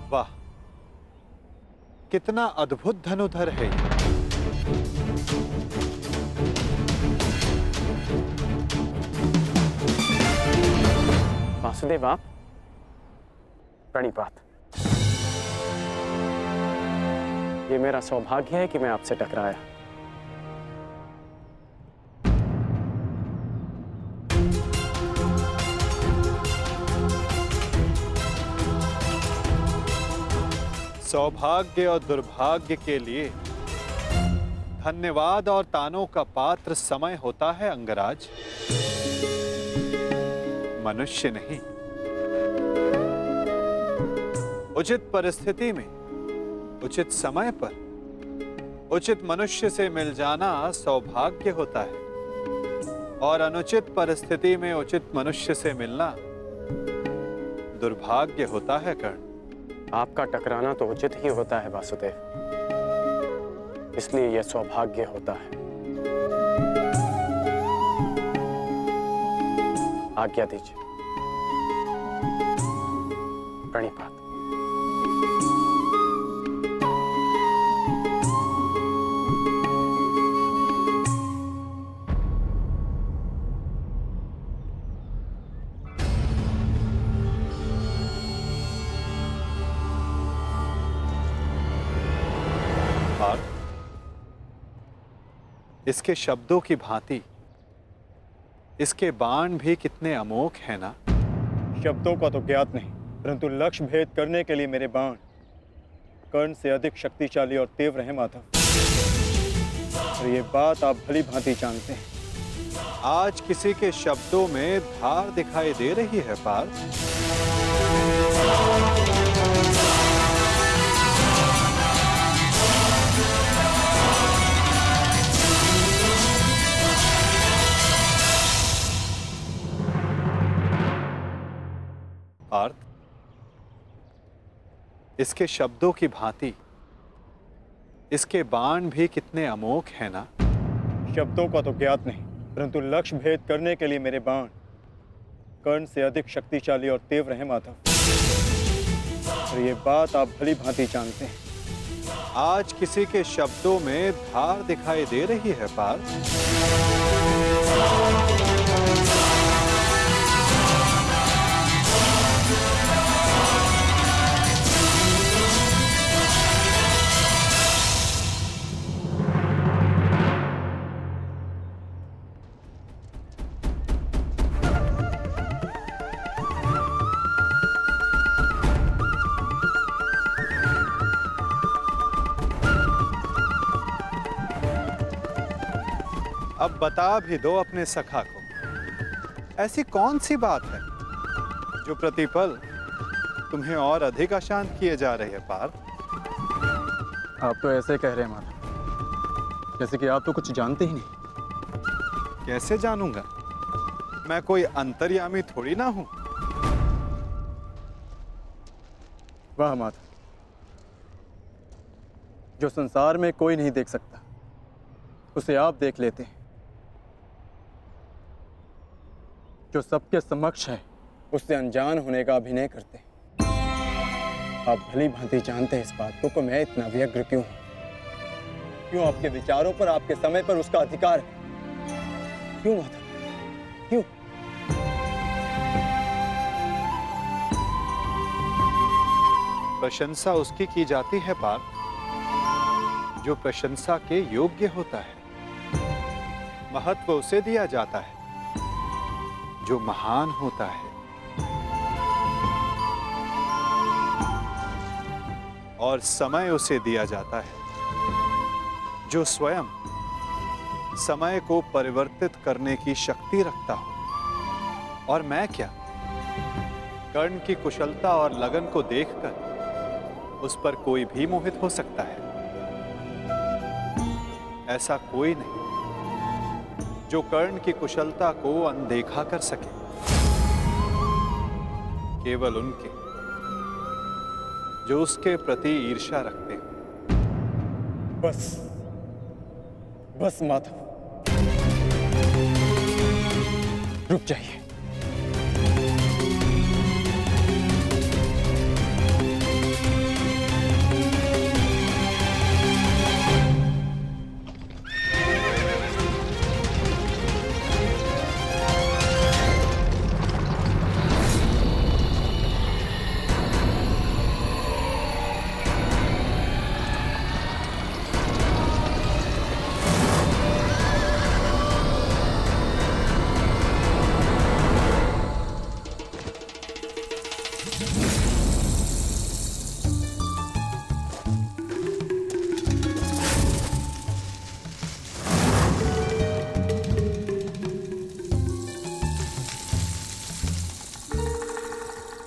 वाह, कितना अद्भुत धनुधर है ये। वासुदेव, आप प्रणिपात। ये मेरा सौभाग्य है कि मैं आपसे टकराया। सौभाग्य और दुर्भाग्य के लिए धन्यवाद और तानों का पात्र समय होता है अंगराज, मनुष्य नहीं। उचित परिस्थिति में, उचित समय पर, उचित मनुष्य से मिल जाना सौभाग्य होता है और अनुचित परिस्थिति में उचित मनुष्य से मिलना दुर्भाग्य होता है कर्ण। आपका टकराना तो उचित ही होता है वासुदेव, इसलिए यह सौभाग्य होता है। आज्ञा दीजिए। प्रणिपात। इसके शब्दों की भांति इसके बाण भी कितने अमोघ हैं ना। शब्दों का तो ज्ञात नहीं, परंतु लक्ष्य भेद करने के लिए मेरे बाण कर्ण से अधिक शक्तिशाली और तीव्र हैं माधव। और ये बात आप भली भांति जानते हैं। आज किसी के शब्दों में धार दिखाई दे रही है पार्थ। पार्थ, इसके शब्दों की भांति इसके बाण भी कितने अमोघ हैं ना। शब्दों का तो ज्ञात नहीं, परंतु लक्ष्य भेद करने के लिए मेरे बाण कर्ण से अधिक शक्तिशाली और तीव्र हैं माधव। और ये बात आप भली भांति जानते हैं। आज किसी के शब्दों में धार दिखाई दे रही है पार्थ। अब बता भी दो अपने सखा को, ऐसी कौन सी बात है जो प्रतिपल तुम्हें और अधिक अशांत किए जा रही है पार्थ। आप तो ऐसे कह रहे हैं माधव, जैसे कि आप तो कुछ जानते ही नहीं। कैसे जानूंगा, मैं कोई अंतर्यामी थोड़ी ना हूं। वाह माधव, जो संसार में कोई नहीं देख सकता उसे आप देख लेते हैं। जो सबके समक्ष है उससे अनजान होने का अभिनय करते हैं। आप भली भांति जानते हैं इस बात को कि मैं इतना व्यग्र क्यों हूं। क्यों आपके विचारों पर, आपके समय पर उसका अधिकार है। क्यों माधव, क्यों? प्रशंसा उसकी की जाती है पार्थ जो प्रशंसा के योग्य होता है। महत्व उसे दिया जाता है जो महान होता है। और समय उसे दिया जाता है जो स्वयं समय को परिवर्तित करने की शक्ति रखता हो। और मैं क्या, कर्ण की कुशलता और लगन को देखकर उस पर कोई भी मोहित हो सकता है। ऐसा कोई नहीं जो कर्ण की कुशलता को अनदेखा कर सके। केवल उनके जो उसके प्रति ईर्ष्या रखते हैं। बस बस माधव, रुक जाइए।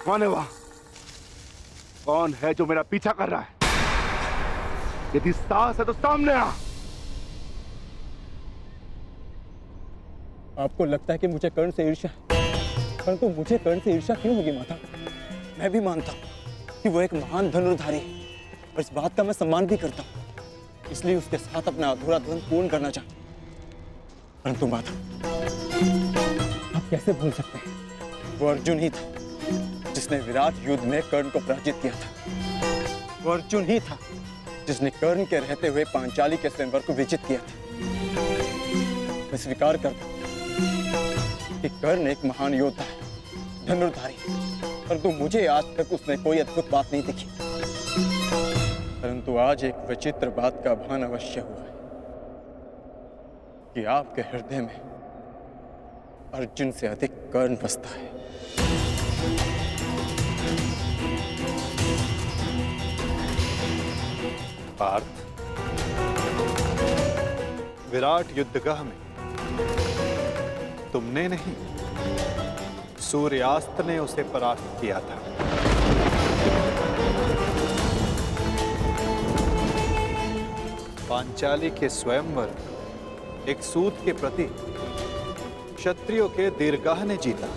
कौन है वहां? कौन है जो मेरा पीछा कर रहा है? यदि साहस है तो सामने आ। आपको लगता है कि मुझे कर्ण से ईर्ष्या है, परंतु मुझे कर्ण से ईर्ष्या क्यों होगी माता? मैं भी मानता हूँ कि वो एक महान धनुर्धारी है और इस बात का मैं सम्मान भी करता हूँ, इसलिए उसके साथ अपना अधूरा द्वंद्व पूर्ण करना चाहता हूं। परंतु माता, आप कैसे भूल सकते हैं, वो अर्जुन ही था जिसने विराट युद्ध में कर्ण को पराजित किया था। वो अर्जुन ही था जिसने कर्ण के रहते हुए पांचाली के स्वयंवर को विजित किया था। मैं स्वीकार करता हूं कि कर्ण एक महान योद्धा है, धनुर्धारी, परंतु मुझे आज तक उसमें कोई अद्भुत बात नहीं दिखी। परंतु आज एक विचित्र बात का भान अवश्य हुआ है कि आपके हृदय में अर्जुन से अधिक कर्ण बसता है। पार्थ, विराट युद्धगह में तुमने नहीं, सूर्यास्त ने उसे परास्त किया था। पांचाली के स्वयंवर एक सूत के प्रति क्षत्रियों के दीर्घाह ने जीता।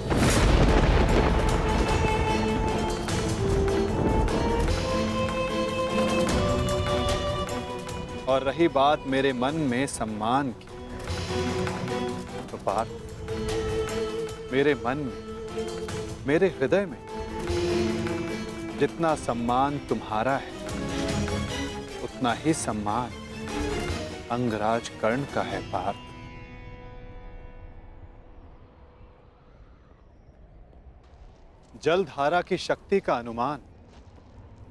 और रही बात मेरे मन में सम्मान की, तो पार्थ, मेरे मन में, मेरे हृदय में जितना सम्मान तुम्हारा है, उतना ही सम्मान अंगराज कर्ण का है। पार्थ, जलधारा की शक्ति का अनुमान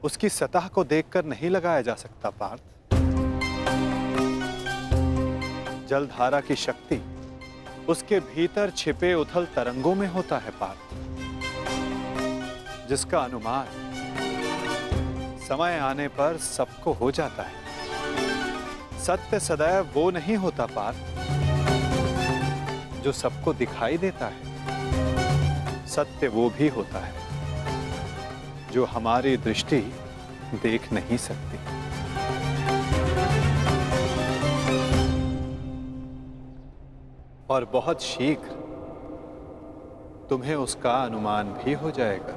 उसकी सतह को देखकर नहीं लगाया जा सकता। पार्थ, जलधारा की शक्ति उसके भीतर छिपे उथल तरंगों में होता है। पार्थ, जिसका अनुमान समय आने पर सबको हो जाता है। सत्य सदैव वो नहीं होता पार्थ जो सबको दिखाई देता है। सत्य वो भी होता है जो हमारी दृष्टि देख नहीं सकती। और बहुत शीघ्र तुम्हें उसका अनुमान भी हो जाएगा।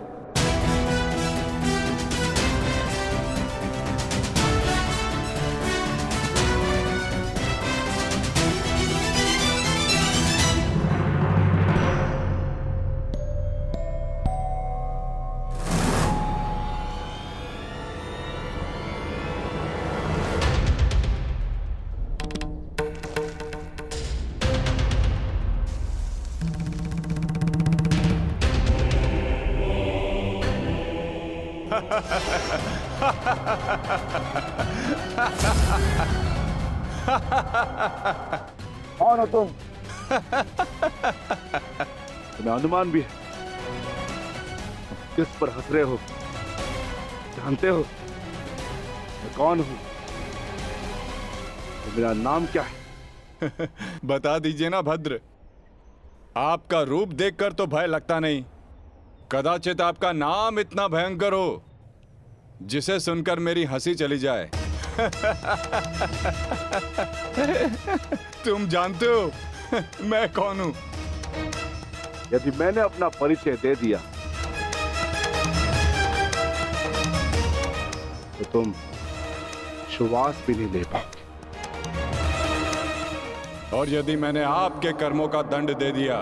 कौन हो तुम? तुम्हें अनुमान भी है? किस पर हंस रहे हो? जानते हो मैं कौन हूं? तो मेरा नाम क्या है? बता दीजिए ना भद्र। आपका रूप देखकर तो भय लगता नहीं, कदाचित आपका नाम इतना भयंकर हो जिसे सुनकर मेरी हंसी चली जाए। तुम जानते हो मैं कौन हूं? यदि मैंने अपना परिचय दे दिया तो तुम श्वास भी नहीं ले पाओगे। और यदि मैंने आपके कर्मों का दंड दे दिया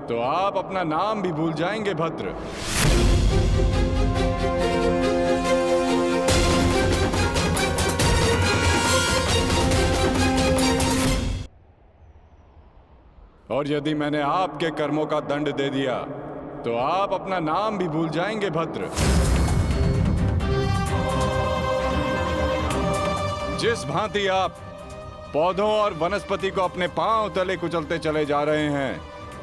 तो आप अपना नाम भी भूल जाएंगे भद्र। और यदि मैंने आपके कर्मों का दंड दे दिया तो आप अपना नाम भी भूल जाएंगे भद्र। जिस भांति आप पौधों और वनस्पति को अपने पांव तले कुचलते चले जा रहे हैं,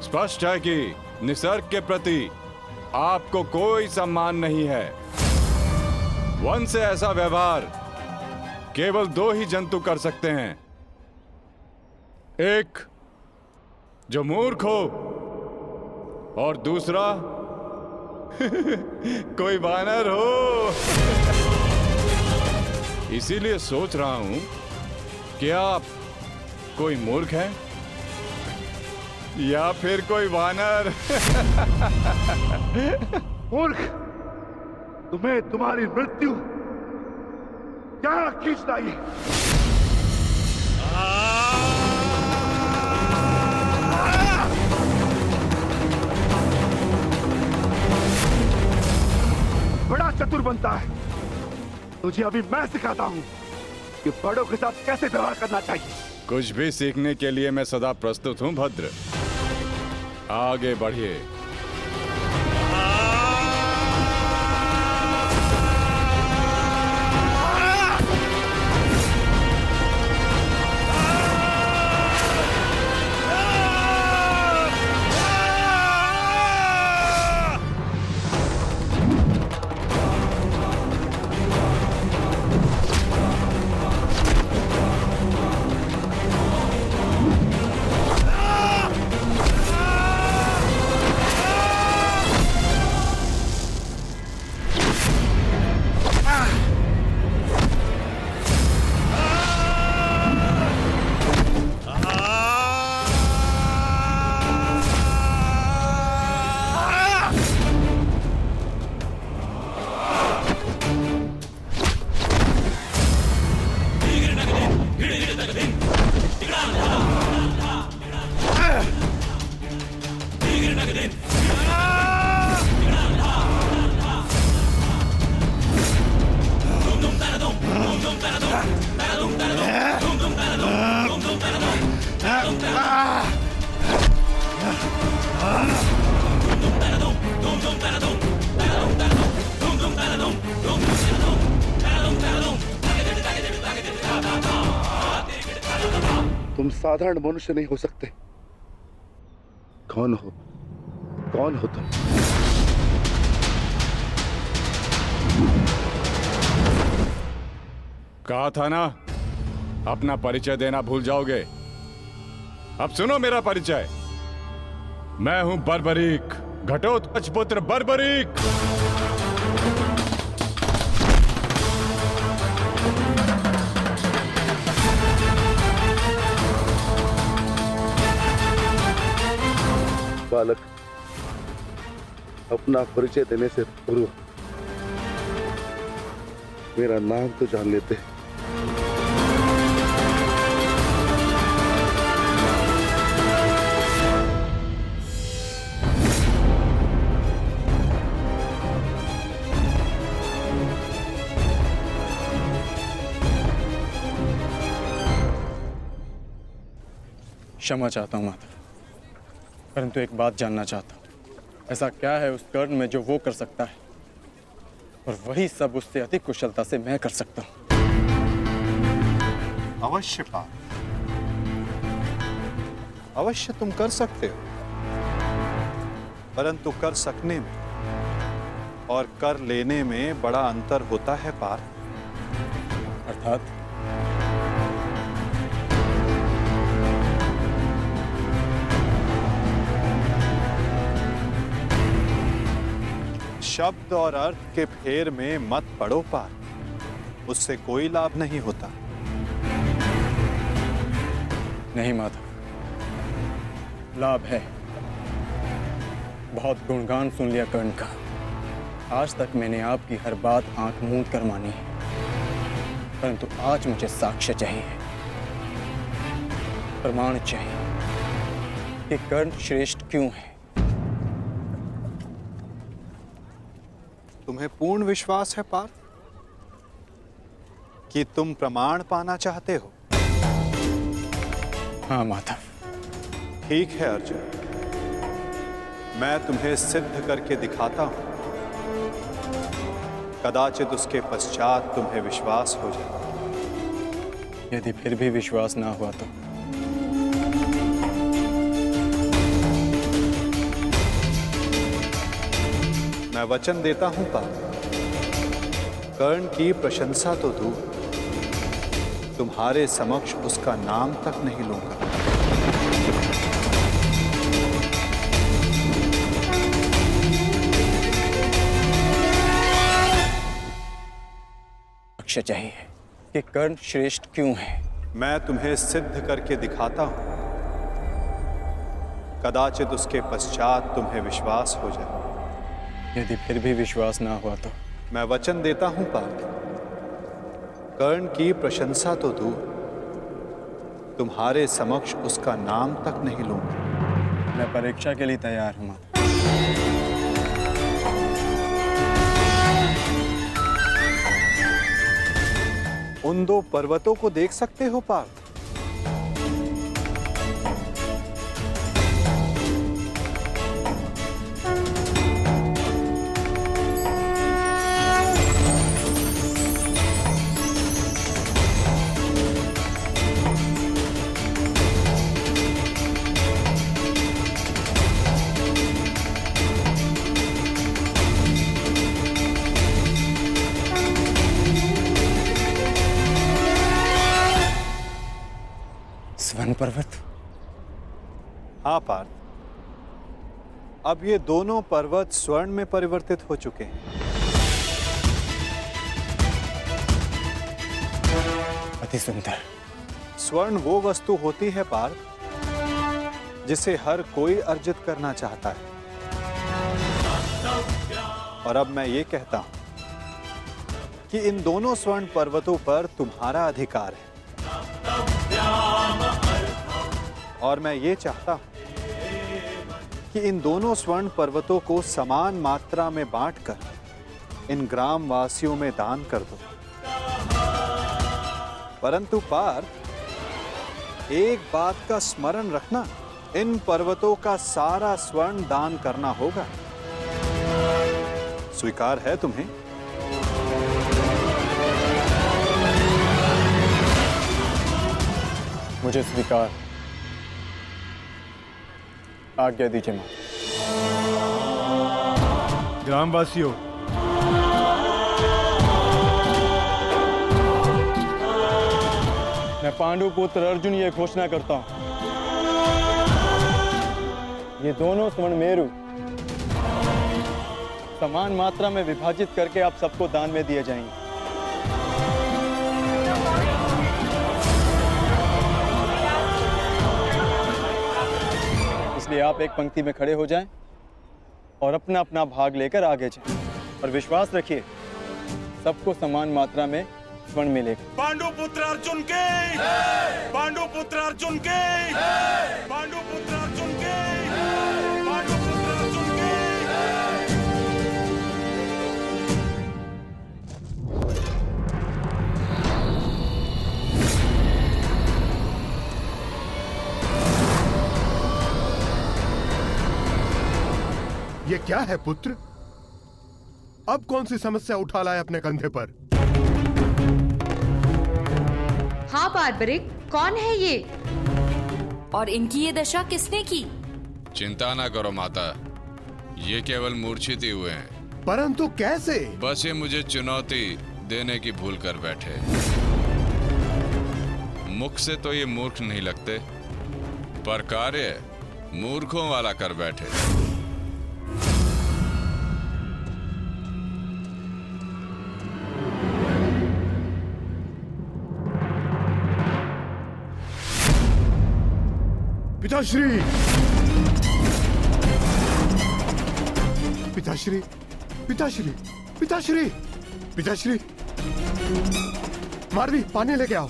स्पष्ट है कि निसर्ग के प्रति आपको कोई सम्मान नहीं है। वन से ऐसा व्यवहार केवल दो ही जंतु कर सकते हैं, एक जो मूर्ख हो और दूसरा कोई वानर हो। इसीलिए सोच रहा हूं कि आप कोई मूर्ख है या फिर कोई वानर। मूर्ख, तुम्हें तुम्हारी मृत्यु क्या खींचता ये? बड़ा चतुर बनता है। तुझे अभी मैं सिखाता हूं कि बड़ों के साथ कैसे व्यवहार करना चाहिए। कुछ भी सीखने के लिए मैं सदा प्रस्तुत हूं भद्र। आगे बढ़िए। तुम साधारण मनुष्य नहीं हो सकते। कौन हो? कौन हो तुम? कहा था ना, अपना परिचय देना भूल जाओगे। अब सुनो मेरा परिचय। मैं हूं बर्बरीक, घटोत्कच पुत्र बर्बरीक। बालक, अपना परिचय देने से पूर्व मेरा नाम तो जान लेते। क्षमा चाहता हूँ माता, परंतु एक बात जानना चाहता हूँ। ऐसा क्या है उस कर्ण में जो वो कर सकता है और वही सब उससे अधिक कुशलता से मैं कर सकता हूँ? अवश्य पार्थ, अवश्य तुम कर सकते हो, परंतु कर सकने में और कर लेने में बड़ा अंतर होता है पार्थ। अर्थात? शब्द और अर्थ के फेर में मत पड़ो पार्थ, उससे कोई लाभ नहीं होता। नहीं माता, लाभ है। बहुत गुणगान सुन लिया कर्ण का। आज तक मैंने आपकी हर बात आंख मूंद कर मानी है, परंतु आज मुझे साक्ष्य चाहिए, प्रमाण चाहिए कि कर्ण श्रेष्ठ क्यों है। तुम्हें पूर्ण विश्वास है पार्थ कि तुम प्रमाण पाना चाहते हो? हाँ माता। ठीक है अर्जुन, मैं तुम्हें सिद्ध करके दिखाता हूं। कदाचित उसके पश्चात तुम्हें विश्वास हो जाए। यदि फिर भी विश्वास ना हुआ तो? मैं वचन देता हूं पार्थ, कर्ण की प्रशंसा तो दूर, तुम्हारे समक्ष उसका नाम तक नहीं लूंगा। साक्ष्य चाहिए कि कर्ण श्रेष्ठ क्यों है। मैं तुम्हें सिद्ध करके दिखाता हूं, कदाचित उसके पश्चात तुम्हें विश्वास हो जाए। यदि फिर भी विश्वास ना हुआ तो मैं वचन देता हूं पार्थ, कर्ण की प्रशंसा तो दूर, तुम्हारे समक्ष उसका नाम तक नहीं लूंगा। मैं परीक्षा के लिए तैयार हूं। उन दो पर्वतों को देख सकते हो पार्थ? स्वर्ण पर्वत। हाँ पार्थ, अब ये दोनों पर्वत स्वर्ण में परिवर्तित हो चुके हैं। अति सुंदर। स्वर्ण वो वस्तु होती है पार्थ, जिसे हर कोई अर्जित करना चाहता है। और अब मैं ये कहता हूं कि इन दोनों स्वर्ण पर्वतों पर तुम्हारा अधिकार है। और मैं ये चाहता हूं कि इन दोनों स्वर्ण पर्वतों को समान मात्रा में बांटकर इन ग्राम वासियों में दान कर दो। परंतु पार्थ, एक बात का स्मरण रखना, इन पर्वतों का सारा स्वर्ण दान करना होगा। स्वीकार है तुम्हें? मुझे स्वीकार। आज्ञा दीजिए मां। ग्रामवासियों, मैं पांडु पुत्र अर्जुन ये घोषणा करता हूं, ये दोनों स्वर्ण मेरु समान मात्रा में विभाजित करके आप सबको दान में दिए जाएंगे। इसलिए आप एक पंक्ति में खड़े हो जाएं और अपना अपना भाग लेकर आगे जाएं। और विश्वास रखिए, सबको समान मात्रा में स्वर्ण मिलेगा। पांडु पुत्र अर्जुन के, पांडु पुत्र अर्जुन के, पांडु पुत्र अर्जुन के, पांडु पुत्र अर्जुन के। ये क्या है पुत्र? अब कौन सी समस्या उठा लाए अपने कंधे पर? हाँ बार्बरिक, कौन है ये? और इनकी ये दशा किसने की? चिंता ना करो माता, ये केवल मूर्छित ही हुए हैं। परंतु कैसे? बस ये मुझे चुनौती देने की भूल कर बैठे। मुख से तो ये मूर्ख नहीं लगते, पर कार्य मूर्खों वाला कर बैठे। पिताश्री, पिताश्री, पिताश्री, पिताश्री, पिताश्री, मारवी, पानी लेके आओ।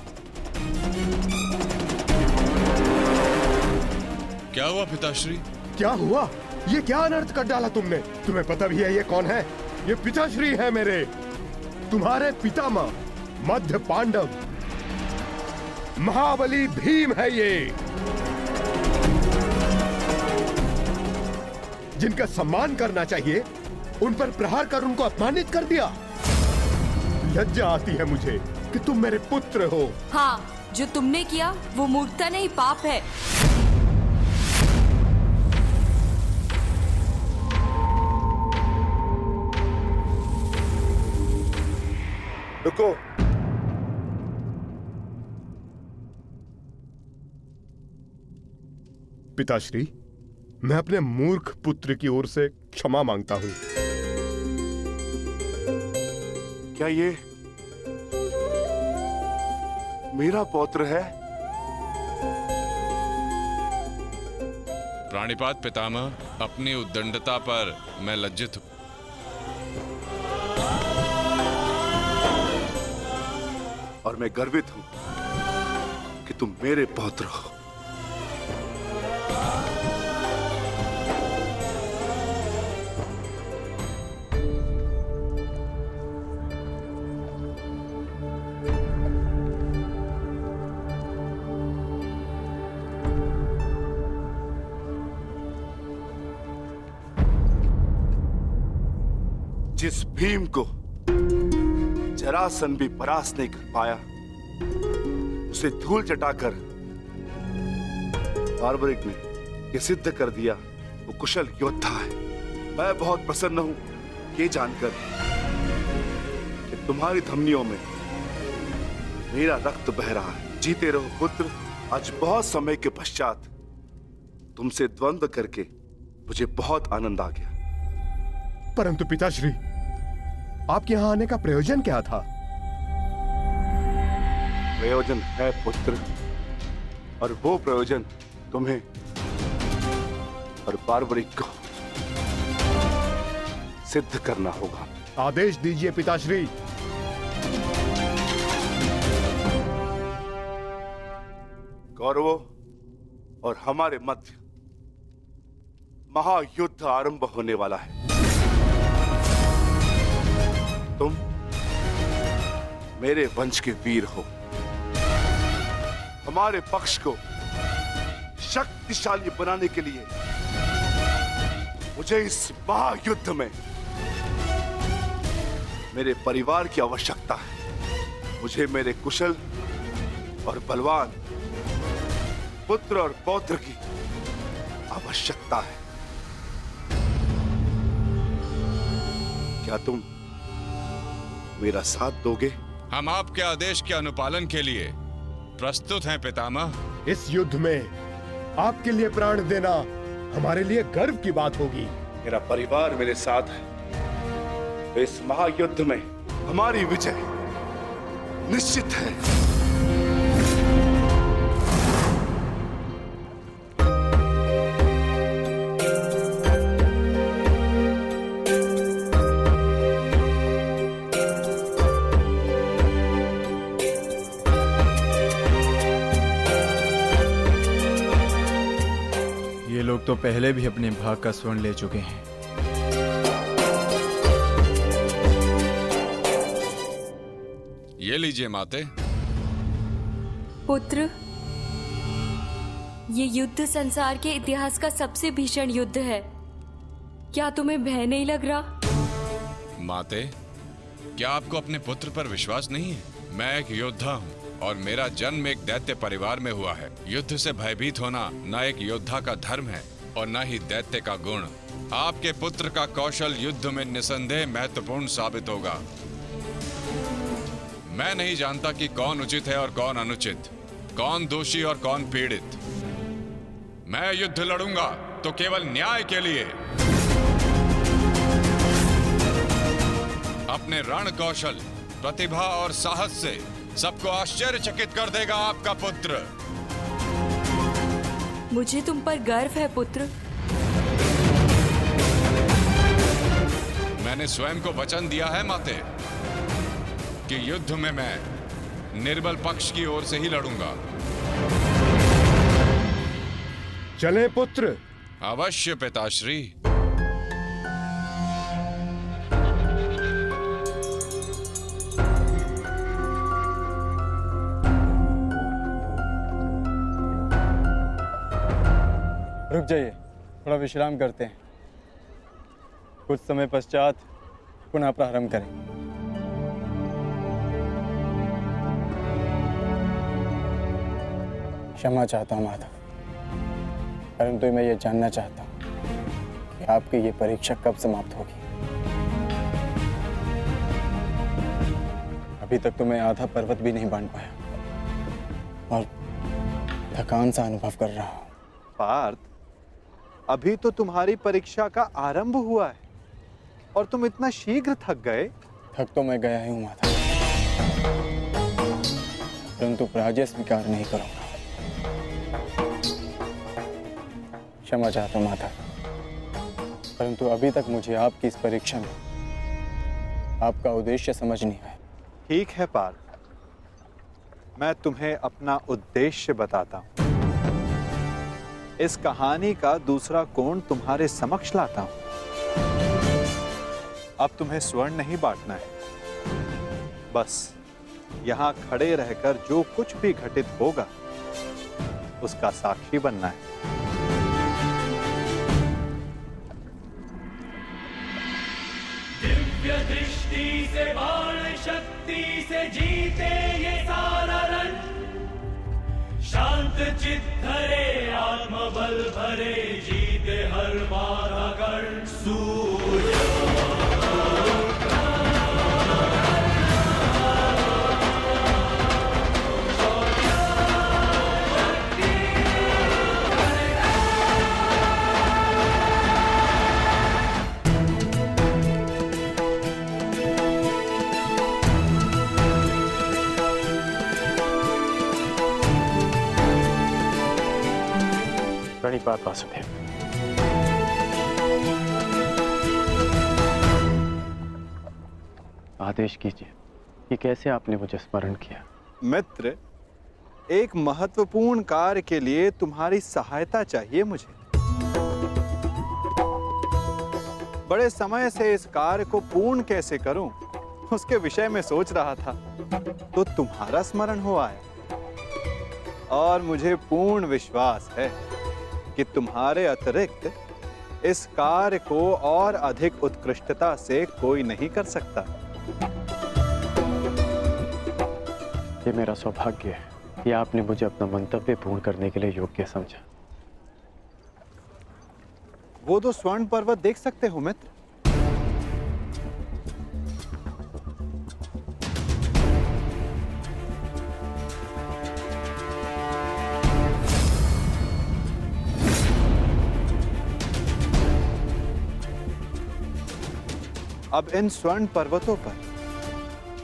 क्या हुआ पिताश्री? क्या हुआ? ये क्या अनर्थ कर डाला तुमने? तुम्हें पता भी है ये कौन है? ये पिताश्री है मेरे, तुम्हारे पितामह मध्य पांडव महाबली भीम है ये, जिनका सम्मान करना चाहिए उन पर प्रहार कर उनको अपमानित कर दिया। लज्जा आती है मुझे कि तुम मेरे पुत्र हो। हाँ, जो तुमने किया वो मूर्खता नहीं, पाप है। रुको, पिताश्री, मैं अपने मूर्ख पुत्र की ओर से क्षमा मांगता हूं। क्या ये मेरा पौत्र है। प्राणिपात पितामह, अपनी उद्दंडता पर मैं लज्जित हूं। और मैं गर्वित हूं कि तुम मेरे पौत्र हो। जिस भीम को जरासंध भी परास्त नहीं कर पाया, उसे धूल चटाकर बार्बरिक ने यह सिद्ध कर दिया वो कुशल योद्धा है। मैं बहुत प्रसन्न हूं ये जानकर कि तुम्हारी धमनियों में मेरा रक्त बह रहा है। जीते रहो पुत्र। आज बहुत समय के पश्चात तुमसे द्वंद्व करके मुझे बहुत आनंद आ गया। परंतु पिताश्री, आपके यहां आने का प्रयोजन क्या था? प्रयोजन है पुत्र, और वो प्रयोजन तुम्हें और बार्बरिक को सिद्ध करना होगा। आदेश दीजिए पिताश्री। कौरवों और हमारे मध्य महायुद्ध आरंभ होने वाला है। तुम मेरे वंश के वीर हो। हमारे पक्ष को शक्तिशाली बनाने के लिए मुझे इस महायुद्ध में मेरे परिवार की आवश्यकता है। मुझे मेरे कुशल और बलवान पुत्र और पौत्र की आवश्यकता है। क्या तुम मेरा साथ दोगे? हम आपके आदेश के अनुपालन के लिए प्रस्तुत हैं पितामह। इस युद्ध में आपके लिए प्राण देना हमारे लिए गर्व की बात होगी। मेरा परिवार मेरे साथ है, तो इस महायुद्ध में हमारी विजय निश्चित है। ये लोग तो पहले भी अपने भाग का स्वर्ण ले चुके हैं। ये लीजिए माते। पुत्र, ये युद्ध संसार के इतिहास का सबसे भीषण युद्ध है। क्या तुम्हें भय नहीं लग रहा? माते, क्या आपको अपने पुत्र पर विश्वास नहीं है? मैं एक योद्धा हूँ और मेरा जन्म एक दैत्य परिवार में हुआ है। युद्ध से भयभीत होना न एक योद्धा का धर्म है और न ही दैत्य का गुण। आपके पुत्र का कौशल युद्ध में निसंदेह महत्वपूर्ण साबित होगा। मैं नहीं जानता कि कौन उचित है और कौन अनुचित, कौन दोषी और कौन पीड़ित। मैं युद्ध लड़ूंगा तो केवल न्याय के लिए। अपने रण कौशल, प्रतिभा और साहस से सबको आश्चर्यचकित कर देगा आपका पुत्र। मुझे तुम पर गर्व है पुत्र। मैंने स्वयं को वचन दिया है माते कि युद्ध में मैं निर्बल पक्ष की ओर से ही लड़ूंगा। चलें पुत्र। अवश्य पिताश्री। रुक जाइए, थोड़ा विश्राम करते हैं। कुछ समय पश्चात पुनः प्रारंभ करें। क्षमा चाहता हूं माधव, परंतु मैं ये जानना चाहता हूं कि आपकी ये परीक्षा कब समाप्त होगी। अभी तक तो मैं आधा पर्वत भी नहीं बांध पाया और थकान सा अनुभव कर रहा हूं। पार्थ, अभी तो तुम्हारी परीक्षा का आरंभ हुआ है और तुम इतना शीघ्र थक गए। थक तो मैं गया ही हूं माधव, परंतु पराजय स्वीकार नहीं करूंगा। क्षमा चाहता हूं माता, परंतु अभी तक मुझे आपकी इस परीक्षा में आपका उद्देश्य समझ नहीं आया। ठीक है पार्थ, मैं तुम्हें अपना उद्देश्य बताता हूं। इस कहानी का दूसरा कोण तुम्हारे समक्ष लाता हूं। अब तुम्हें स्वर्ण नहीं बांटना है, बस यहां खड़े रहकर जो कुछ भी घटित होगा उसका साक्षी बनना है। दिव्य दृष्टि से बाण शक्ति से जीते ये सारा रण, शांत चित्त धरे आत्मबल भरे जीते हर बाधा गण। सूर्य प्रणिपात वासुदेव। आदेश कीजिए कि कैसे आपने मुझे स्मरण किया। मित्र, एक महत्वपूर्ण कार्य के लिए तुम्हारी सहायता चाहिए मुझे। बड़े समय से इस कार्य को पूर्ण कैसे करूं, उसके विषय में सोच रहा था, तो तुम्हारा स्मरण हो आया। और मुझे पूर्ण विश्वास है कि तुम्हारे अतिरिक्त इस कार्य को और अधिक उत्कृष्टता से कोई नहीं कर सकता। ये मेरा सौभाग्य है कि आपने मुझे अपना मंतव्य पूर्ण करने के लिए योग्य समझा। वो तो स्वर्ण पर्वत देख सकते हो मित्र। अब इन स्वर्ण पर्वतों पर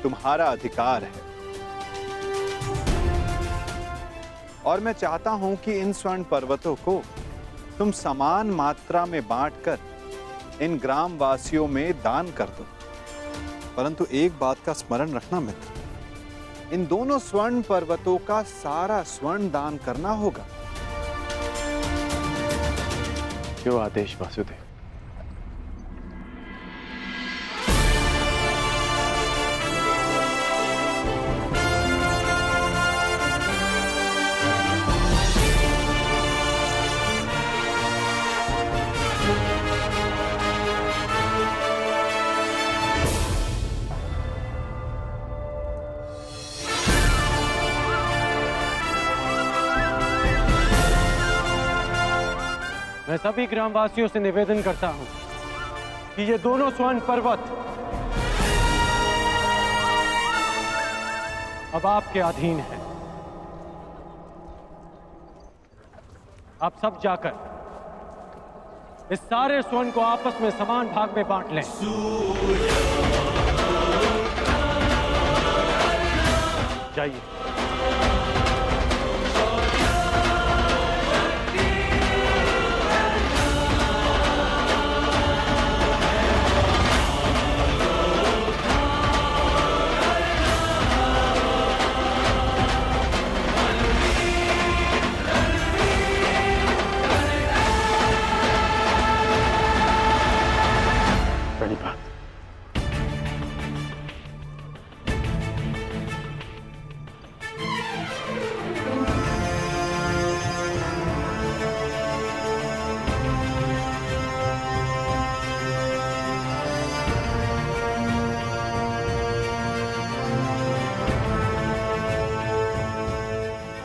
तुम्हारा अधिकार है, और मैं चाहता हूं कि इन स्वर्ण पर्वतों को तुम समान मात्रा में बांटकर इन ग्राम वासियों में दान कर दो। परंतु एक बात का स्मरण रखना मित्र, इन दोनों स्वर्ण पर्वतों का सारा स्वर्ण दान करना होगा। जो आदेश वासुदेव। मैं सभी ग्रामवासियों से निवेदन करता हूं कि ये दोनों स्वर्ण पर्वत अब आपके अधीन हैं। आप सब जाकर इस सारे स्वर्ण को आपस में समान भाग में बांट लें। जाइए।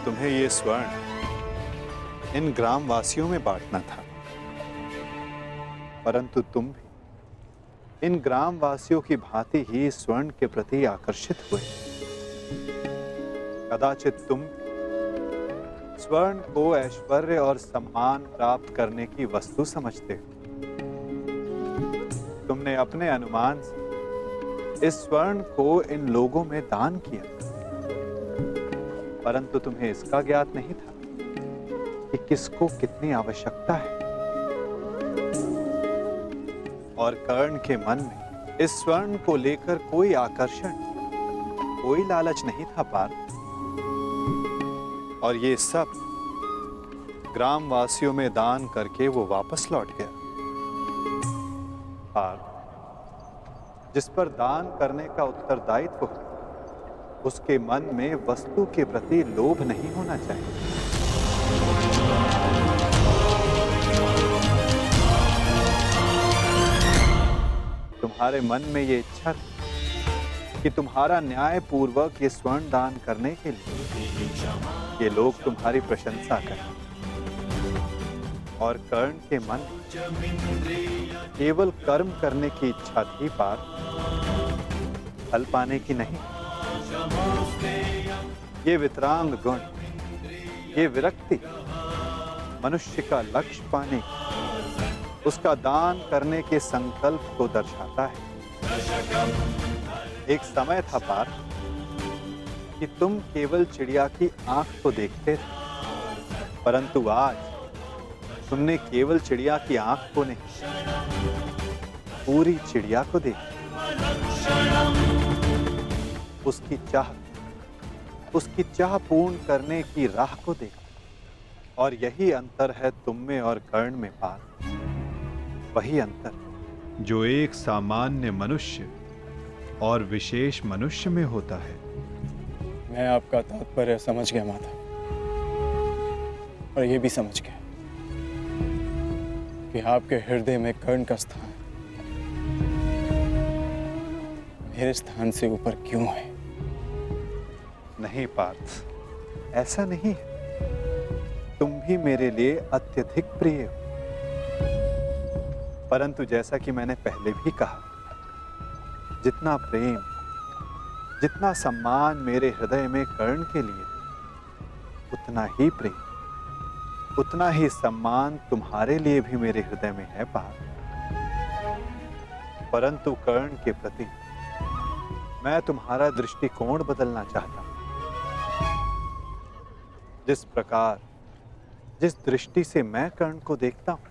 तुम्हें ये स्वर्ण इन ग्राम वासियों में बांटना था, परंतु तुम भी इन ग्राम वासियों की भांति ही स्वर्ण के प्रति आकर्षित हुए। कदाचित तुम स्वर्ण को ऐश्वर्य और सम्मान प्राप्त करने की वस्तु समझते हो। तुमने अपने अनुमान से इस स्वर्ण को इन लोगों में दान किया, परंतु तुम्हें इसका ज्ञात नहीं था कि किसको कितनी आवश्यकता है। और कर्ण के मन में इस स्वर्ण को लेकर कोई आकर्षण, कोई लालच नहीं था पार्थ। और ये सब ग्राम वासियों में दान करके वो वापस लौट गया। पार्थ, जिस पर दान करने का उत्तरदायित्व हो, उसके मन में वस्तु के प्रति लोभ नहीं होना चाहिए। तुम्हारे मन में ये इच्छा थी कि तुम्हारा न्याय पूर्वक ये स्वर्ण दान करने के लिए ये लोग तुम्हारी प्रशंसा करें। और कर्ण के मन में केवल कर्म करने की इच्छा थी पार्थ, फल पाने की नहीं। ये वितरांग गुण, ये विरक्ति मनुष्य का लक्ष्य पाने, उसका दान करने के संकल्प को दर्शाता है। एक समय था पार्थ कि तुम केवल चिड़िया की आंख को देखते थे, परंतु आज तुमने केवल चिड़िया की आंख को नहीं, पूरी चिड़िया को देखा। उसकी चाह पूर्ण करने की राह को देखा। और यही अंतर है तुम में और कर्ण में पार्थ। वही अंतर जो एक सामान्य मनुष्य और विशेष मनुष्य में होता है। मैं आपका तात्पर्य समझ गया माता, और ये भी समझ गया कि आपके हृदय में कर्ण का स्थान मेरे स्थान से ऊपर क्यों है। नहीं पार्थ, ऐसा नहीं है। तुम भी मेरे लिए अत्यधिक प्रिय हो, परंतु जैसा कि मैंने पहले भी कहा, जितना प्रेम, जितना सम्मान मेरे हृदय में कर्ण के लिए, उतना ही प्रेम, उतना ही सम्मान तुम्हारे लिए भी मेरे हृदय में है पार्थ। परंतु कर्ण के प्रति मैं तुम्हारा दृष्टिकोण बदलना चाहता हूं। जिस प्रकार, जिस दृष्टि से मैं कर्ण को देखता हूं,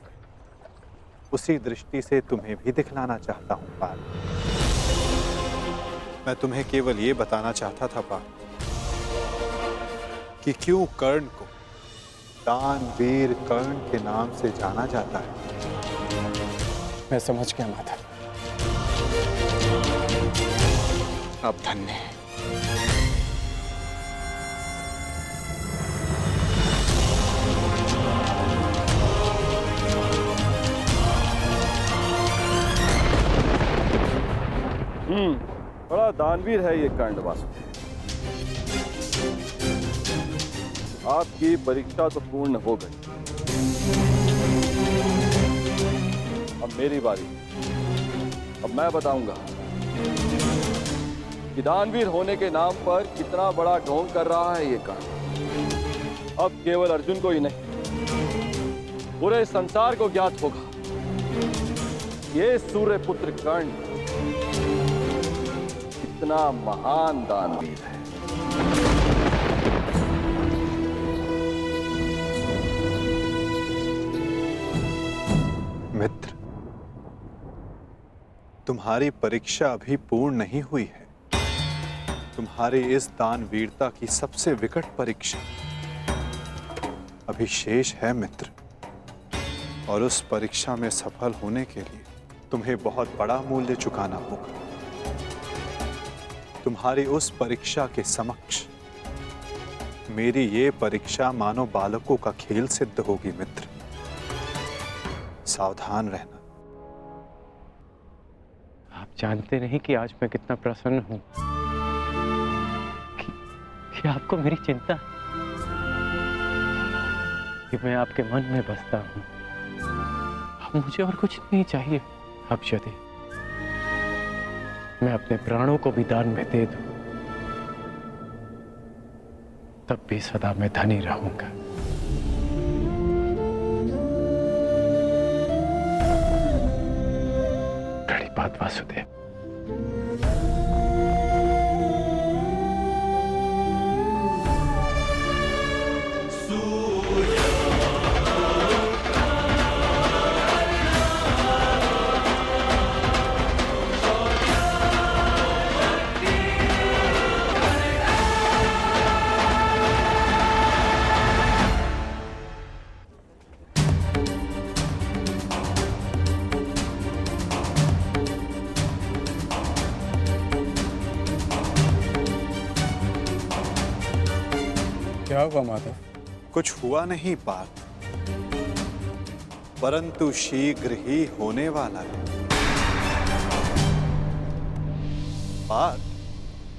उसी दृष्टि से तुम्हें भी दिखलाना चाहता हूं पार्थ। मैं तुम्हें केवल ये बताना चाहता था पार्थ कि क्यों कर्ण को दानवीर कर्ण के नाम से जाना जाता है। मैं समझ गया माता, आप धन्य हैं। बड़ा दानवीर है ये कर्ण वासुदेव। आपकी परीक्षा तो पूर्ण हो गई, अब मेरी बारी। अब मैं बताऊंगा कि दानवीर होने के नाम पर कितना बड़ा ढोंग कर रहा है ये कर्ण। अब केवल अर्जुन को ही नहीं, पूरे संसार को ज्ञात होगा ये सूर्यपुत्र कर्ण कितना महान दानवीर है। मित्र, तुम्हारी परीक्षा अभी पूर्ण नहीं हुई है। तुम्हारी इस दानवीरता की सबसे विकट परीक्षा अभी शेष है मित्र। और उस परीक्षा में सफल होने के लिए तुम्हें बहुत बड़ा मूल्य चुकाना होगा। तुम्हारी उस परीक्षा के समक्ष मेरी ये परीक्षा मानो बालकों का खेल सिद्ध होगी मित्र। सावधान रहना। आप जानते नहीं कि आज मैं कितना प्रसन्न हूं कि आपको मेरी चिंता, कि मैं आपके मन में बसता हूं। अब मुझे और कुछ नहीं चाहिए। अब यदि मैं अपने प्राणों को भी दान में दे दूं, तब भी सदा मैं धनी रहूंगा। बड़ी बात वासुदेव। क्या हुआ माधव? कुछ हुआ नहीं पार्थ, परंतु शीघ्र ही होने वाला है। पार्थ,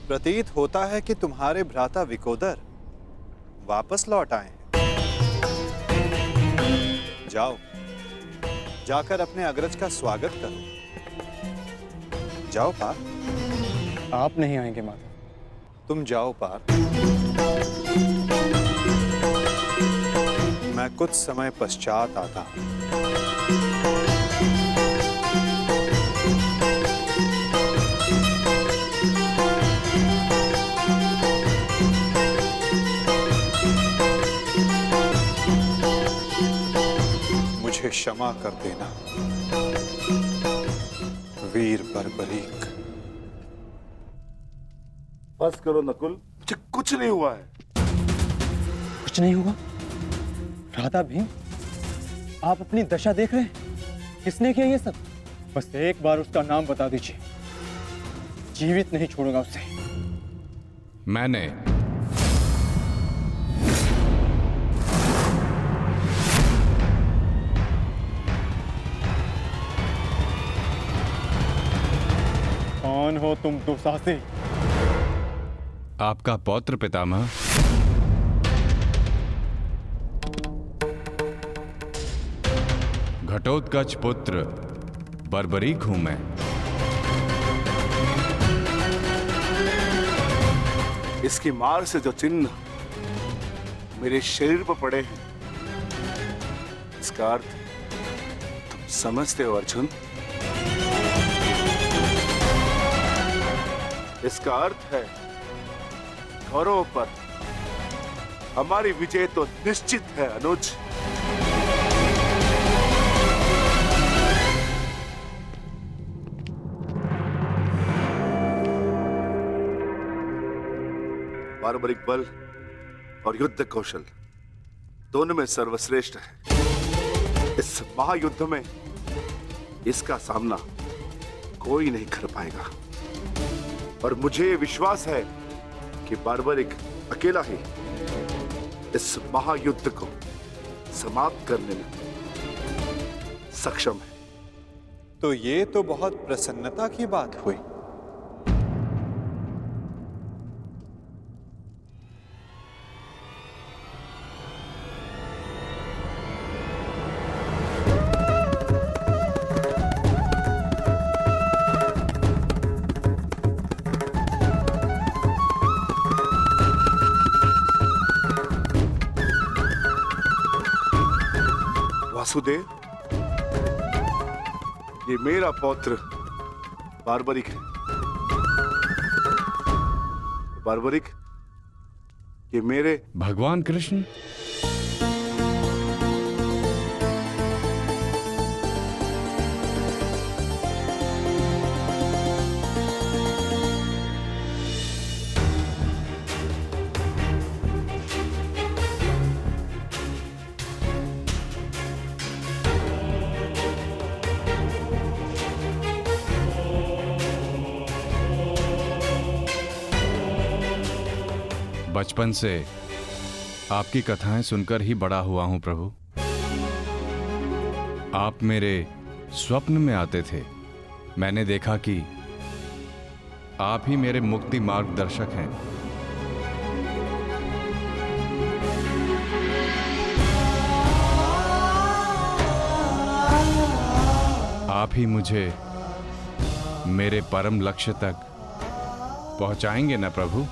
प्रतीत होता है कि तुम्हारे भ्राता विकोदर वापस लौट आए हैं। जाओ, जाकर अपने अग्रज का स्वागत करो। जाओ पार्थ। आप नहीं आएंगे माधव? तुम जाओ पार्थ, मैं कुछ समय पश्चात आता हूं। मुझे क्षमा कर देना वीर बर्बरीक। बस करो नकुल, मुझे कुछ नहीं हुआ है। कुछ नहीं हुआ? राधा भीम, आप अपनी दशा देख रहे हैं? किसने किया ये सब? बस एक बार उसका नाम बता दीजिए, जीवित नहीं छोड़ूंगा उसे। मैंने। कौन हो तुम दुस्साहसी? आपका पौत्र पितामह। घटोत्कच पुत्र बर्बरीक हूं मैं। इसकी मार से जो चिन्ह मेरे शरीर पर पड़े हैं, इसका अर्थ तुम समझते हो अर्जुन? इसका अर्थ है कौरवों पर हमारी विजय तो निश्चित है अनुज। बार्बरिक बल और युद्ध कौशल दोनों में सर्वश्रेष्ठ है। इस महायुद्ध में इसका सामना कोई नहीं कर पाएगा और मुझे ये विश्वास है कि बार्बरिक अकेला ही इस महायुद्ध को समाप्त करने में सक्षम है। तो ये तो बहुत प्रसन्नता की बात हुई। वासुदेव, ये मेरा पौत्र बार्बरिक है। बार्बरिक, ये मेरे भगवान कृष्ण। बचपन से आपकी कथाएं सुनकर ही बड़ा हुआ हूं प्रभु। आप मेरे स्वप्न में आते थे। मैंने देखा कि आप ही मेरे मुक्ति मार्गदर्शक हैं। आप ही मुझे मेरे परम लक्ष्य तक पहुंचाएंगे ना प्रभु?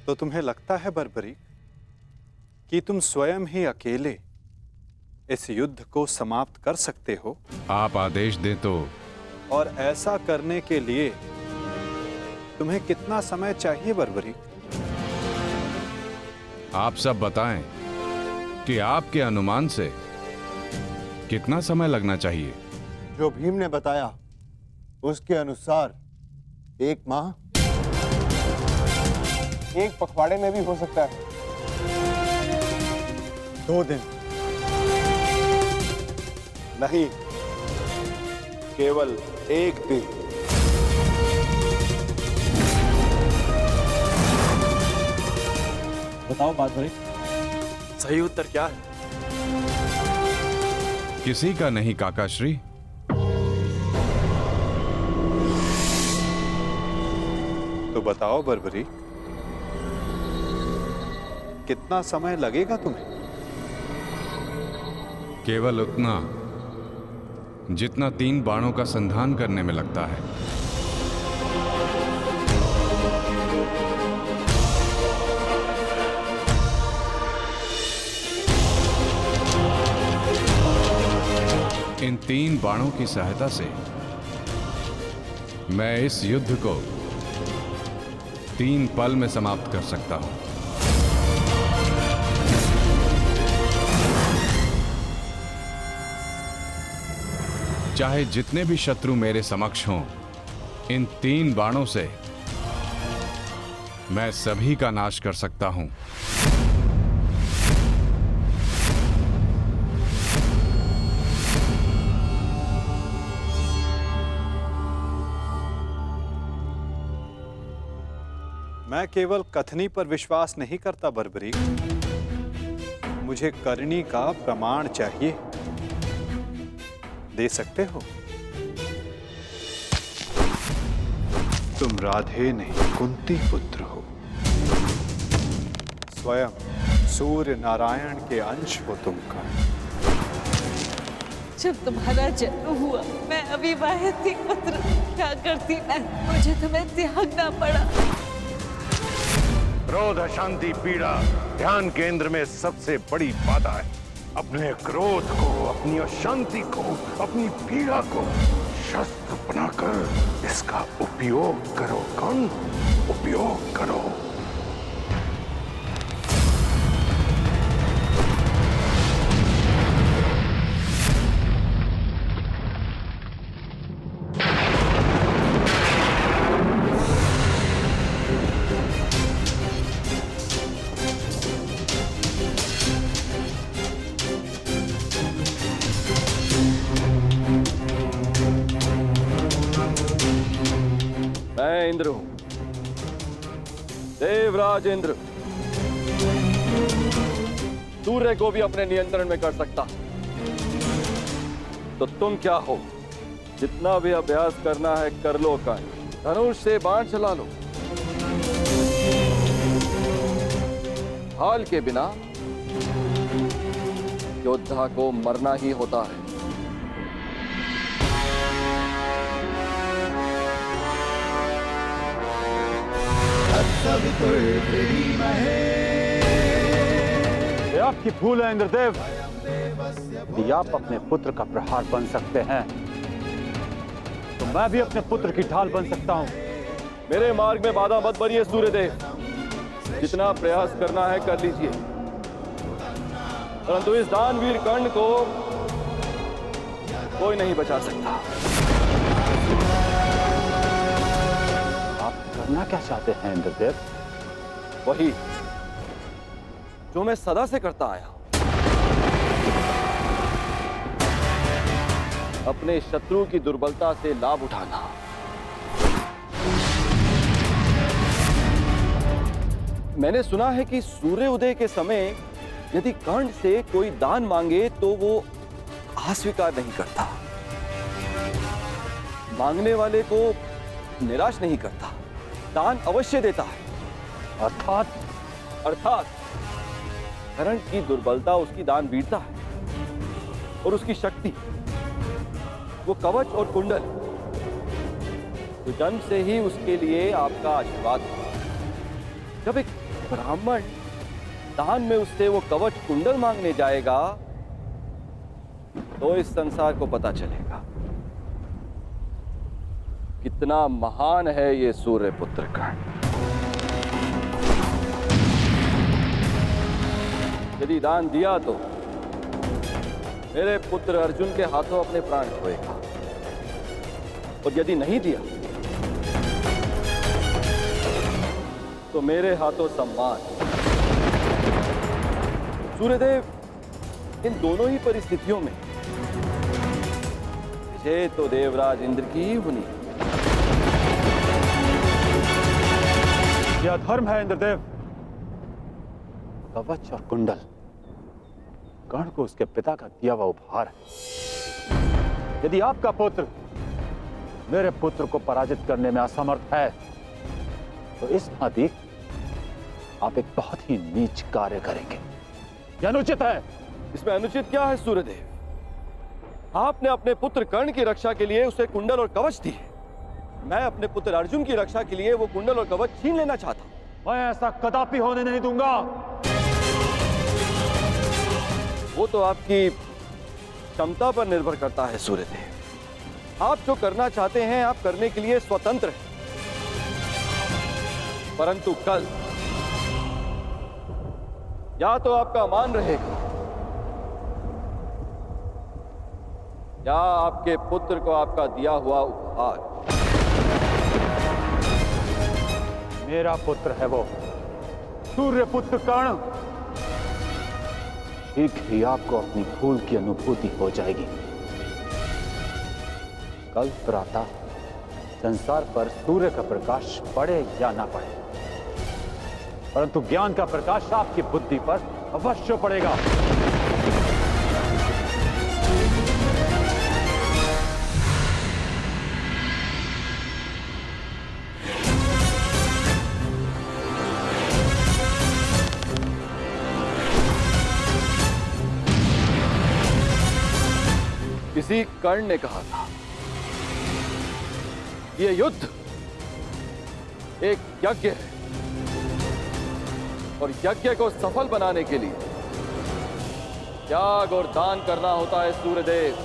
तो तुम्हें लगता है बर्बरीक कि तुम स्वयं ही अकेले इस युद्ध को समाप्त कर सकते हो? आप आदेश दें तो। और ऐसा करने के लिए तुम्हें कितना समय चाहिए बर्बरीक? आप सब बताएं कि आपके अनुमान से कितना समय लगना चाहिए? जो भीम ने बताया उसके अनुसार 1 माह, 1 पखवाड़े में भी हो सकता है। 2 दिन, नहीं, केवल एक दिन। बताओ बादरी, सही उत्तर क्या है? किसी का नहीं काकाश्री। तो बताओ बर्बरी, कितना समय लगेगा तुम्हें? केवल उतना जितना 3 बाणों का संधान करने में लगता है। इन 3 बाणों की सहायता से मैं इस युद्ध को 3 पल में समाप्त कर सकता हूं। चाहे जितने भी शत्रु मेरे समक्ष हों, इन 3 बाणों से मैं सभी का नाश कर सकता हूं। मैं केवल कथनी पर विश्वास नहीं करता बर्बरी, मुझे करनी का प्रमाण चाहिए। दे सकते हो? तुम राधे नहीं कुंती पुत्र हो, स्वयं सूर्य नारायण के अंश हो तुम का। जब तुम्हारा जन्म हुआ मैं अविवाहित थी पुत्र, क्या करती मैं, मुझे तुम्हें त्यागना पड़ा। क्रोध, अशांति, पीड़ा ध्यान केंद्र में सबसे बड़ी बाधा है। अपने क्रोध को, अपनी अशांति को, अपनी पीड़ा को शस्त्र बनाकर इसका उपयोग करो। कौन? उपयोग करो। मैं इंद्र हूं, देवराज इंद्र। सूर्य को भी अपने नियंत्रण में कर सकता। तो तुम क्या हो? जितना भी अभ्यास करना है कर लो। का धनुष से बाण चला लो। हाल के बिना योद्धा को मरना ही होता है। ये आपकी भूल है इंद्रदेव। यदि आप अपने पुत्र का प्रहार बन सकते हैं तो मैं भी अपने पुत्र की ढाल बन सकता हूं। मेरे मार्ग में बाधा मत बनिए सूर्यदेव। जितना प्रयास करना है कर लीजिए, परंतु इस दानवीर कर्ण को कोई नहीं बचा सकता। करना क्या चाहते हैं इंद्रदेव? वही जो मैं सदा से करता आया हूं, अपने शत्रु की दुर्बलता से लाभ उठाना। मैंने सुना है कि सूर्य उदय के समय यदि कर्ण से कोई दान मांगे तो वो अस्वीकार नहीं करता, मांगने वाले को निराश नहीं करता, दान अवश्य देता है। अर्थात कर्ण की दुर्बलता उसकी दान वीरता है और उसकी शक्ति वो कवच और कुंडल, तो जन्म से ही उसके लिए आपका आशीर्वाद है। जब एक ब्राह्मण दान में उससे वो कवच कुंडल मांगने जाएगा तो इस संसार को पता चलेगा कितना महान है ये सूर्य पुत्र कर्ण। यदि दान दिया तो मेरे पुत्र अर्जुन के हाथों अपने प्राण खोएगा, और यदि नहीं दिया तो मेरे हाथों सम्मान। सूर्यदेव, इन दोनों ही परिस्थितियों में मुझे तो देवराज इंद्र की ही हुनी है। क्या धर्म है इंद्रदेव? कवच और कुंडल कर्ण को उसके पिता का दिया हुआ उपहार है। यदि आपका पुत्र मेरे पुत्र को पराजित करने में असमर्थ है तो इस भांति आप एक बहुत ही नीच कार्य करेंगे। यह अनुचित है। इसमें अनुचित क्या है सूर्यदेव? आपने अपने पुत्र कर्ण की रक्षा के लिए उसे कुंडल और कवच दिए। मैं अपने पुत्र अर्जुन की रक्षा के लिए वो कुंडल और कवच छीन लेना चाहता हूं। मैं ऐसा कदापि होने नहीं दूंगा। वो तो आपकी क्षमता पर निर्भर करता है सूर्यदेव। आप जो करना चाहते हैं आप करने के लिए स्वतंत्र हैं, परंतु कल या तो आपका मान रहेगा या आपके पुत्र को आपका दिया हुआ उपहार। मेरा पुत्र है वो सूर्य पुत्र कर्ण। शीघ्र ही आपको अपनी भूल की अनुभूति हो जाएगी। कल प्रातः संसार पर सूर्य का प्रकाश पड़े या ना पड़े, परंतु ज्ञान का प्रकाश आपकी बुद्धि पर अवश्य पड़ेगा। किसी कर्ण ने कहा था यह युद्ध एक यज्ञ है और यज्ञ को सफल बनाने के लिए त्याग और दान करना होता है। सूर्यदेव,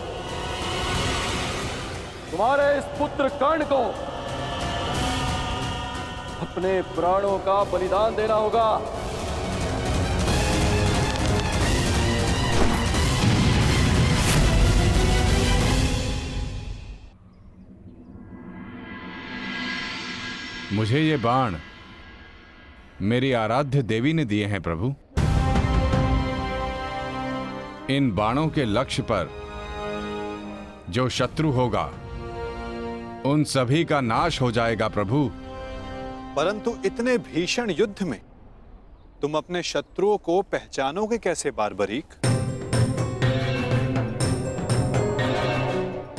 तुम्हारे इस पुत्र कर्ण को अपने प्राणों का बलिदान देना होगा। मुझे ये बाण मेरी आराध्य देवी ने दिए हैं प्रभु। इन बाणों के लक्ष्य पर जो शत्रु होगा उन सभी का नाश हो जाएगा प्रभु। परंतु इतने भीषण युद्ध में तुम अपने शत्रुओं को पहचानोगे कैसे बारबरीक?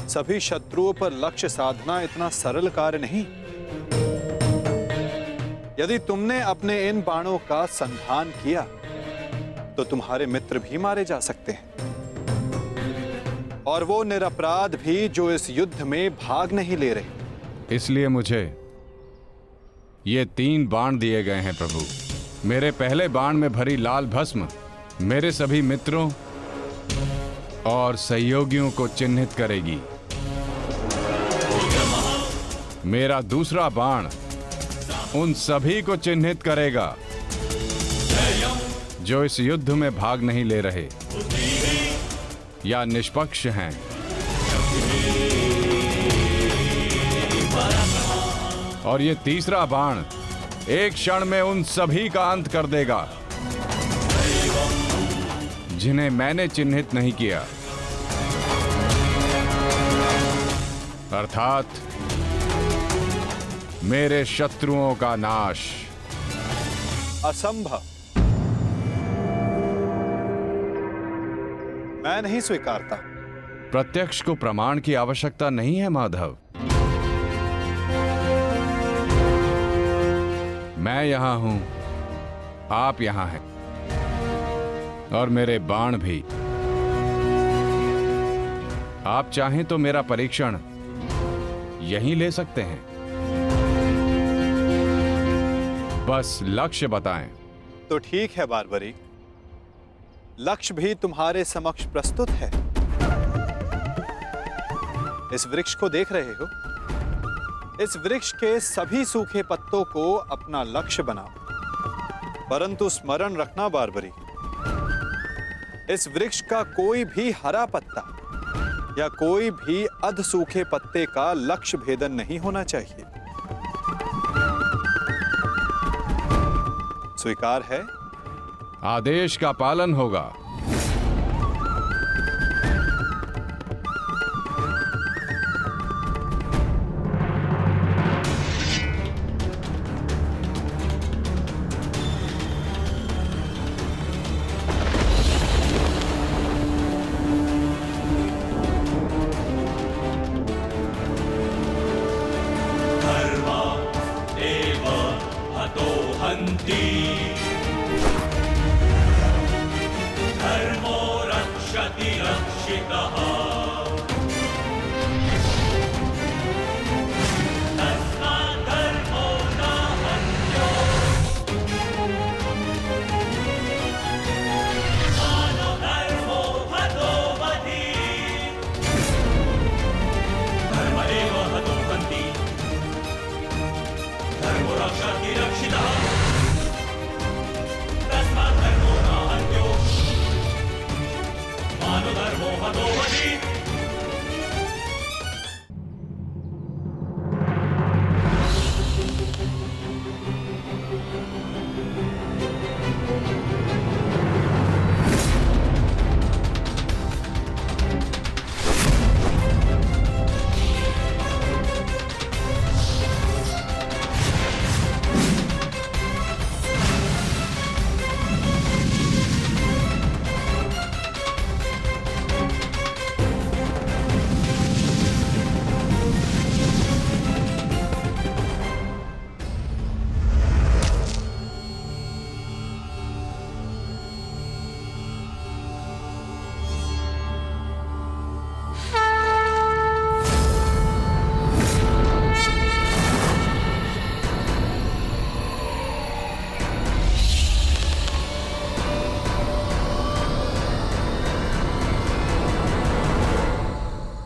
सभी शत्रुओं पर लक्ष्य साधना इतना सरल कार्य नहीं। यदि तुमने अपने इन बाणों का संधान किया तो तुम्हारे मित्र भी मारे जा सकते हैं, और वो निरपराध भी जो इस युद्ध में भाग नहीं ले रहे। इसलिए मुझे ये 3 बाण दिए गए हैं प्रभु। मेरे पहले बाण में भरी लाल भस्म मेरे सभी मित्रों और सहयोगियों को चिन्हित करेगी। मेरा दूसरा बाण उन सभी को चिन्हित करेगा जो इस युद्ध में भाग नहीं ले रहे या निष्पक्ष हैं। और ये तीसरा बाण एक क्षण में उन सभी का अंत कर देगा जिन्हें मैंने चिन्हित नहीं किया, अर्थात मेरे शत्रुओं का नाश। असंभव, मैं नहीं स्वीकारता। प्रत्यक्ष को प्रमाण की आवश्यकता नहीं है माधव। मैं यहां हूं, आप यहां हैं, और मेरे बाण भी। आप चाहें तो मेरा परीक्षण यहीं ले सकते हैं। बस लक्ष्य बताएं। तो ठीक है बारबरीक, लक्ष्य भी तुम्हारे समक्ष प्रस्तुत है। इस वृक्ष को देख रहे हो? इस वृक्ष के सभी सूखे पत्तों को अपना लक्ष्य बनाओ। परंतु स्मरण रखना बारबरीक, इस वृक्ष का कोई भी हरा पत्ता या कोई भी अध सूखे पत्ते का लक्ष्य भेदन नहीं होना चाहिए। स्वीकार है? आदेश का पालन होगा। रक्षति रक्षितः तस्मात् धर्मो न हन्यो मानो धर्मो हतो वधि धर्म एव हतो हन्ति धर्मो रक्षति रक्षितः तस्मात् धर्मो न हन्यो मानो धर्मो हतो वधि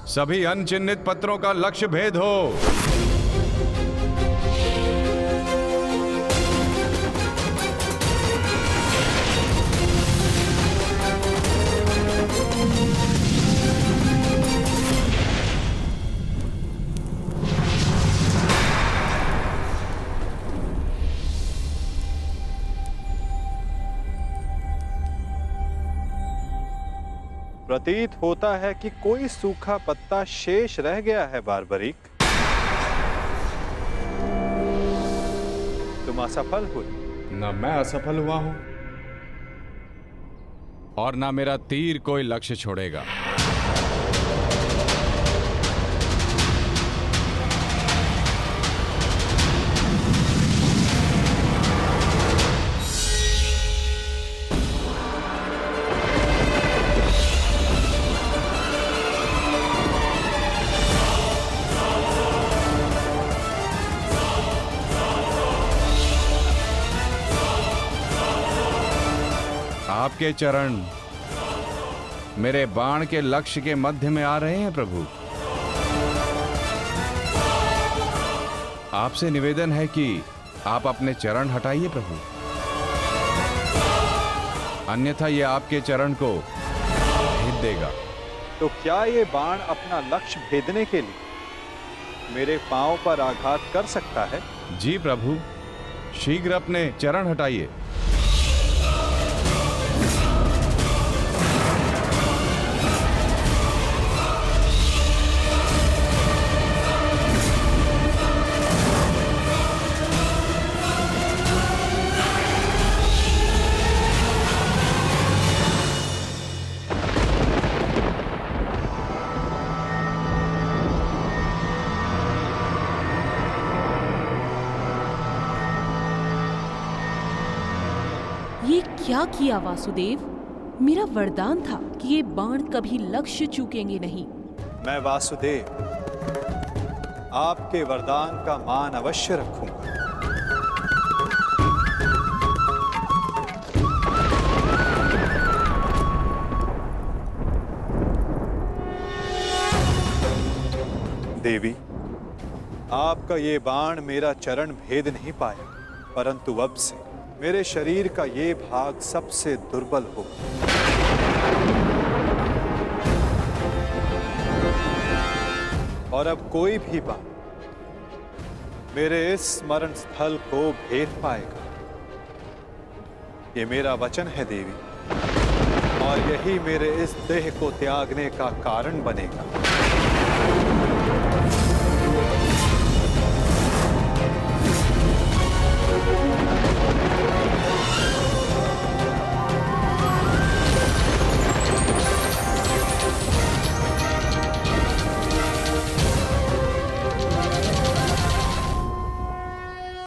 सभी अनचिन्हित पत्रों का लक्ष्य भेद हो। प्रतीत होता है कि कोई सूखा पत्ता शेष रह गया है बारबरीक। तुम असफल हुए। न मैं असफल हुआ हूं और ना मेरा तीर कोई लक्ष्य छोड़ेगा। आपके चरण मेरे बाण के लक्ष्य के मध्य में आ रहे हैं प्रभु। आपसे निवेदन है कि आप अपने चरण हटाइए प्रभु, अन्यथा ये आपके चरण को भेद देगा। तो क्या ये बाण अपना लक्ष्य भेदने के लिए मेरे पांव पर आघात कर सकता है? जी प्रभु, शीघ्र अपने चरण हटाइए। ये क्या किया वासुदेव? मेरा वरदान था कि ये बाण कभी लक्ष्य चूकेंगे नहीं। मैं वासुदेव आपके वरदान का मान अवश्य रखूंगा। देवी, आपका ये बाण मेरा चरण भेद नहीं पाया, परंतु अब से मेरे शरीर का ये भाग सबसे दुर्बल होगा। और अब कोई भी बाण मेरे इस स्मरण स्थल को भेद पाएगा। ये मेरा वचन है देवी, और यही मेरे इस देह को त्यागने का कारण बनेगा।